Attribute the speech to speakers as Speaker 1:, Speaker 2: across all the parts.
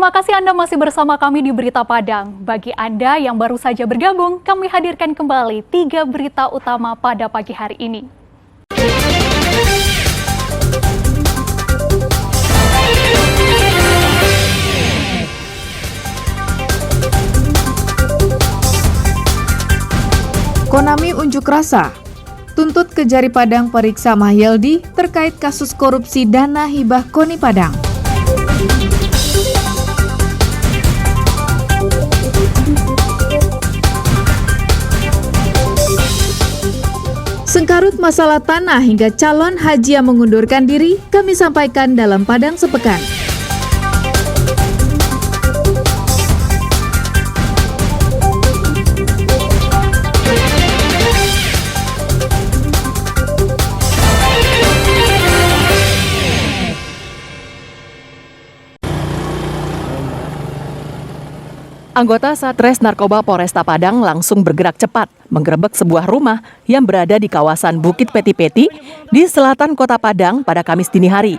Speaker 1: Terima kasih Anda masih bersama kami di Berita Padang. Bagi Anda yang baru saja bergabung, kami hadirkan kembali 3 berita utama pada pagi hari ini.
Speaker 2: Konami unjuk rasa, tuntut Kejari Padang periksa Mahyeldi terkait kasus korupsi dana hibah KONI Padang. Sengkarut masalah tanah hingga calon haji yang mengundurkan diri kami sampaikan dalam Padang Sepekan.
Speaker 3: Anggota Satres Narkoba Polresta Padang langsung bergerak cepat menggerebek sebuah rumah yang berada di kawasan Bukit Peti-Peti di selatan Kota Padang pada Kamis dini hari.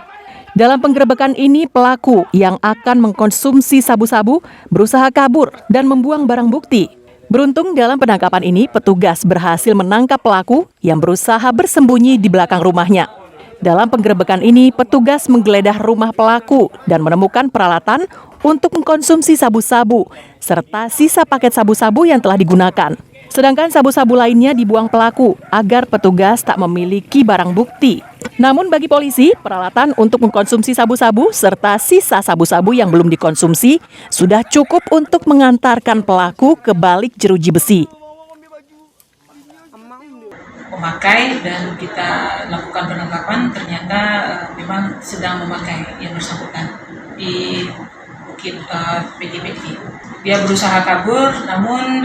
Speaker 3: Dalam penggerebekan ini, pelaku yang akan mengkonsumsi sabu-sabu berusaha kabur dan membuang barang bukti. Beruntung dalam penangkapan ini, petugas berhasil menangkap pelaku yang berusaha bersembunyi di belakang rumahnya. Dalam penggerebekan ini, petugas menggeledah rumah pelaku dan menemukan peralatan untuk mengkonsumsi sabu-sabu, serta sisa paket sabu-sabu yang telah digunakan. Sedangkan sabu-sabu lainnya dibuang pelaku agar petugas tak memiliki barang bukti. Namun bagi polisi, peralatan untuk mengkonsumsi sabu-sabu serta sisa sabu-sabu yang belum dikonsumsi sudah cukup untuk mengantarkan pelaku ke balik jeruji besi.
Speaker 4: Memakai dan kita lakukan penangkapan ternyata memang sedang memakai yang bersangkutan di Bukit Peti-Peti. Dia berusaha kabur, namun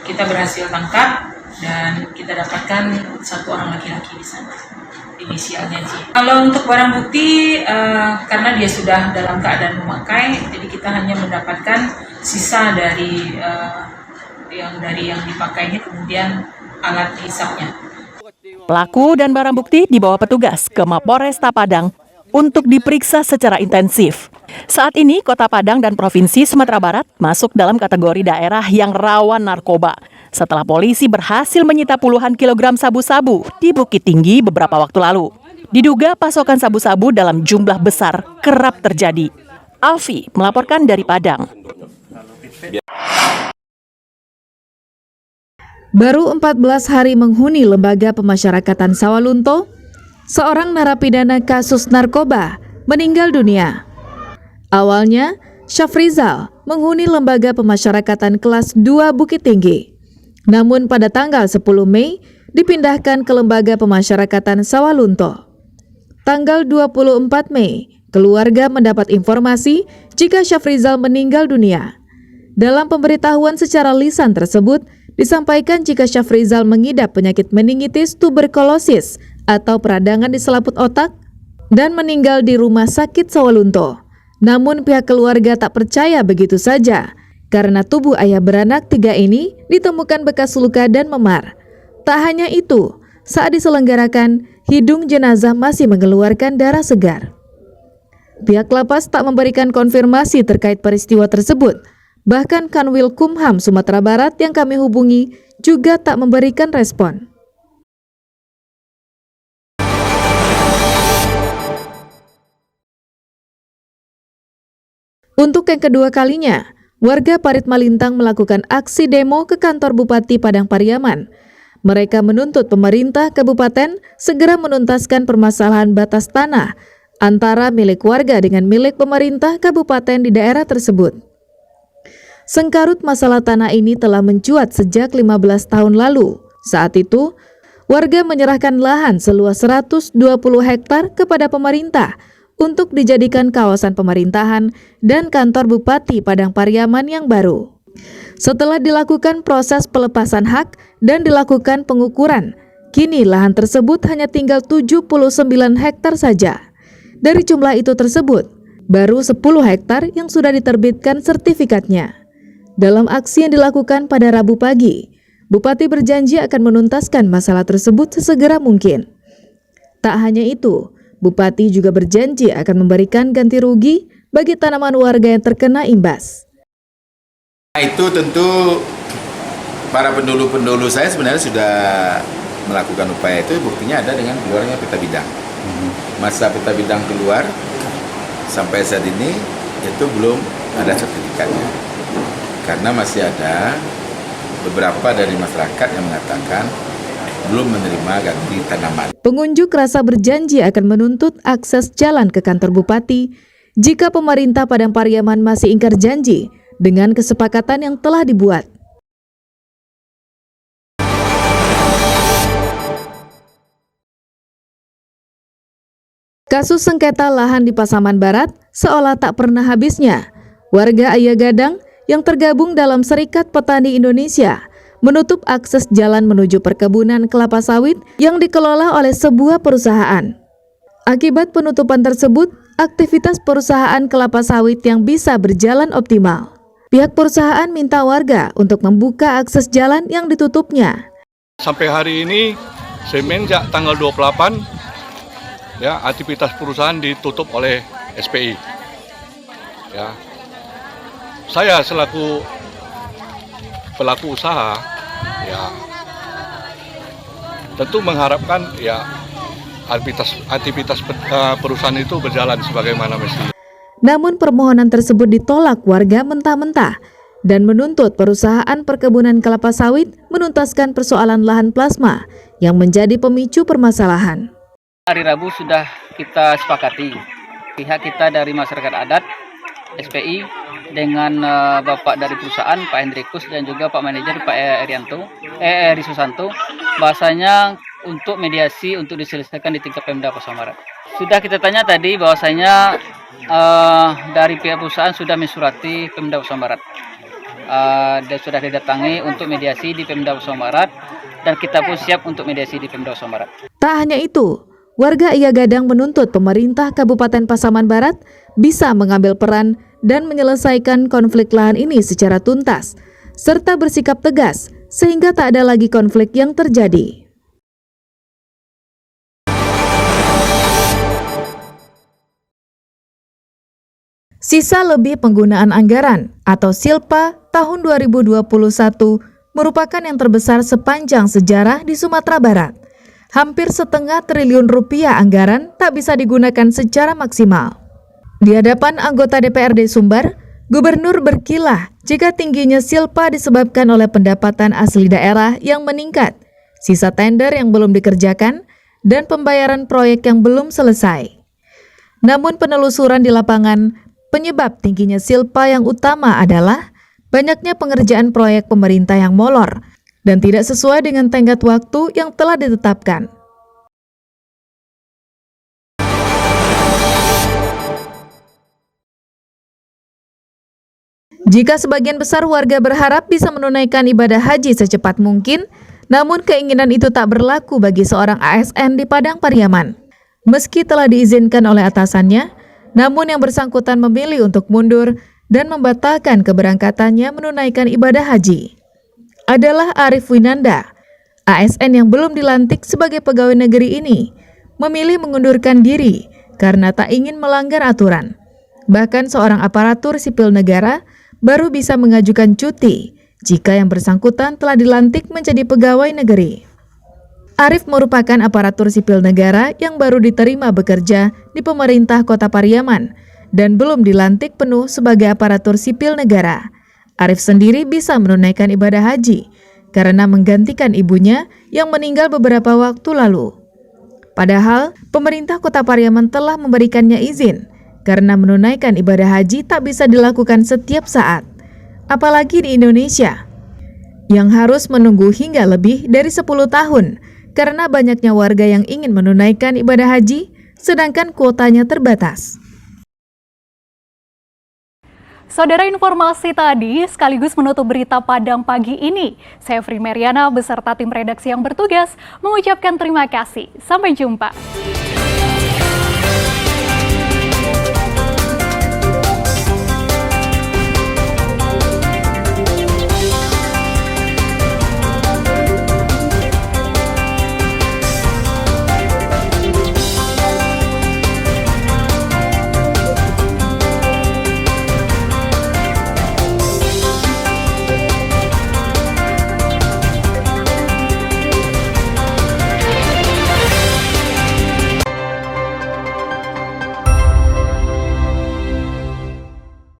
Speaker 4: kita berhasil tangkap dan kita dapatkan satu orang laki-laki di sana, inisialnya J. Kalau untuk barang bukti, karena dia sudah dalam keadaan memakai, jadi kita hanya mendapatkan sisa dari yang dipakainya, kemudian alat hisapnya.
Speaker 3: Pelaku dan barang bukti dibawa petugas ke Mapolresta Padang untuk diperiksa secara intensif. Saat ini, Kota Padang dan Provinsi Sumatera Barat masuk dalam kategori daerah yang rawan narkoba setelah polisi berhasil menyita puluhan kilogram sabu-sabu di Bukit Tinggi beberapa waktu lalu. Diduga pasokan sabu-sabu dalam jumlah besar kerap terjadi. Alfi melaporkan dari Padang.
Speaker 2: Baru 14 hari menghuni Lembaga Pemasyarakatan Sawalunto, seorang narapidana kasus narkoba meninggal dunia. Awalnya, Syafrizal menghuni Lembaga Pemasyarakatan Kelas 2 Bukit Tinggi. Namun pada tanggal 10 Mei, dipindahkan ke Lembaga Pemasyarakatan Sawalunto. Tanggal 24 Mei, keluarga mendapat informasi jika Syafrizal meninggal dunia. Dalam pemberitahuan secara lisan tersebut, disampaikan jika Syafrizal mengidap penyakit meningitis tuberkulosis atau peradangan di selaput otak dan meninggal di Rumah Sakit Sawalunto. Namun pihak keluarga tak percaya begitu saja karena tubuh ayah beranak 3 ini ditemukan bekas luka dan memar. Tak hanya itu, saat diselenggarakan, hidung jenazah masih mengeluarkan darah segar. Pihak lapas tak memberikan konfirmasi terkait peristiwa tersebut. Bahkan Kanwil Kumham Sumatera Barat yang kami hubungi juga tak memberikan respon. Untuk yang kedua kalinya, warga Parit Malintang melakukan aksi demo ke kantor Bupati Padang Pariaman. Mereka menuntut pemerintah kabupaten segera menuntaskan permasalahan batas tanah antara milik warga dengan milik pemerintah kabupaten di daerah tersebut. Sengkarut masalah tanah ini telah mencuat sejak 15 tahun lalu. Saat itu, warga menyerahkan lahan seluas 120 hektar kepada pemerintah untuk dijadikan kawasan pemerintahan dan kantor Bupati Padang Pariaman yang baru. Setelah dilakukan proses pelepasan hak dan dilakukan pengukuran, kini lahan tersebut hanya tinggal 79 hektar saja. Dari jumlah itu tersebut, baru 10 hektar yang sudah diterbitkan sertifikatnya. Dalam aksi yang dilakukan pada Rabu pagi, Bupati berjanji akan menuntaskan masalah tersebut sesegera mungkin. Tak hanya itu, Bupati juga berjanji akan memberikan ganti rugi bagi tanaman warga yang terkena imbas.
Speaker 5: Itu tentu para pendulu-pendulu saya sebenarnya sudah melakukan upaya itu, buktinya ada dengan keluarnya peta bidang. Masa peta bidang keluar sampai saat ini itu belum ada sertifikatnya, karena masih ada beberapa dari masyarakat yang mengatakan belum menerima ganti tanaman.
Speaker 2: Pengunjuk rasa berjanji akan menuntut akses jalan ke kantor bupati jika pemerintah Padang Pariaman masih ingkar janji dengan kesepakatan yang telah dibuat. Kasus sengketa lahan di Pasaman Barat seolah tak pernah habisnya. Warga Ayah Gadang yang tergabung dalam Serikat Petani Indonesia menutup akses jalan menuju perkebunan kelapa sawit yang dikelola oleh sebuah perusahaan. Akibat penutupan tersebut, aktivitas perusahaan kelapa sawit yang bisa berjalan optimal. Pihak perusahaan minta warga untuk membuka akses jalan yang ditutupnya.
Speaker 6: Sampai hari ini, semenjak tanggal 28, ya, aktivitas perusahaan ditutup oleh SPI. Ya, saya selaku pelaku usaha, ya, tentu mengharapkan ya aktivitas perusahaan itu berjalan sebagaimana mestinya.
Speaker 2: Namun permohonan tersebut ditolak warga mentah-mentah dan menuntut perusahaan perkebunan kelapa sawit menuntaskan persoalan lahan plasma yang menjadi pemicu permasalahan.
Speaker 7: Hari Rabu sudah kita sepakati, pihak kita dari masyarakat adat, SPI, dengan Bapak dari perusahaan, Pak Hendrikus, dan juga Pak Manajer, Pak Eri Susanto, bahasanya untuk mediasi untuk diselesaikan di tingkat Pemda Pasaman Barat. Sudah kita tanya tadi bahwasanya dari pihak perusahaan sudah mensurati Pemda Pasaman Barat. Dan sudah didatangi untuk mediasi di Pemda Pasaman Barat, dan kita pun siap untuk mediasi di Pemda Pasaman Barat.
Speaker 2: Tak hanya itu, warga Ayah Gadang menuntut pemerintah Kabupaten Pasaman Barat bisa mengambil peran dan menyelesaikan konflik lahan ini secara tuntas, serta bersikap tegas sehingga tak ada lagi konflik yang terjadi. Sisa lebih penggunaan anggaran atau SILPA tahun 2021 merupakan yang terbesar sepanjang sejarah di Sumatera Barat. Hampir setengah triliun rupiah anggaran tak bisa digunakan secara maksimal. Di hadapan anggota DPRD Sumbar, Gubernur berkilah jika tingginya SILPA disebabkan oleh pendapatan asli daerah yang meningkat, sisa tender yang belum dikerjakan, dan pembayaran proyek yang belum selesai. Namun penelusuran di lapangan, penyebab tingginya SILPA yang utama adalah banyaknya pengerjaan proyek pemerintah yang molor dan tidak sesuai dengan tenggat waktu yang telah ditetapkan. Jika sebagian besar warga berharap bisa menunaikan ibadah haji secepat mungkin, namun keinginan itu tak berlaku bagi seorang ASN di Padang Pariaman. Meski telah diizinkan oleh atasannya, namun yang bersangkutan memilih untuk mundur dan membatalkan keberangkatannya menunaikan ibadah haji. Adalah Arif Winanda, ASN yang belum dilantik sebagai pegawai negeri ini, memilih mengundurkan diri karena tak ingin melanggar aturan. Bahkan seorang aparatur sipil negara baru bisa mengajukan cuti jika yang bersangkutan telah dilantik menjadi pegawai negeri. Arif merupakan aparatur sipil negara yang baru diterima bekerja di pemerintah Kota Pariaman dan belum dilantik penuh sebagai aparatur sipil negara. Arif sendiri bisa menunaikan ibadah haji karena menggantikan ibunya yang meninggal beberapa waktu lalu. Padahal, pemerintah Kota Pariaman telah memberikannya izin karena menunaikan ibadah haji tak bisa dilakukan setiap saat, apalagi di Indonesia, yang harus menunggu hingga lebih dari 10 tahun karena banyaknya warga yang ingin menunaikan ibadah haji, sedangkan kuotanya terbatas.
Speaker 1: Saudara, informasi tadi sekaligus menutup berita Padang pagi ini. Saya Fri Meriana beserta tim redaksi yang bertugas mengucapkan terima kasih. Sampai jumpa.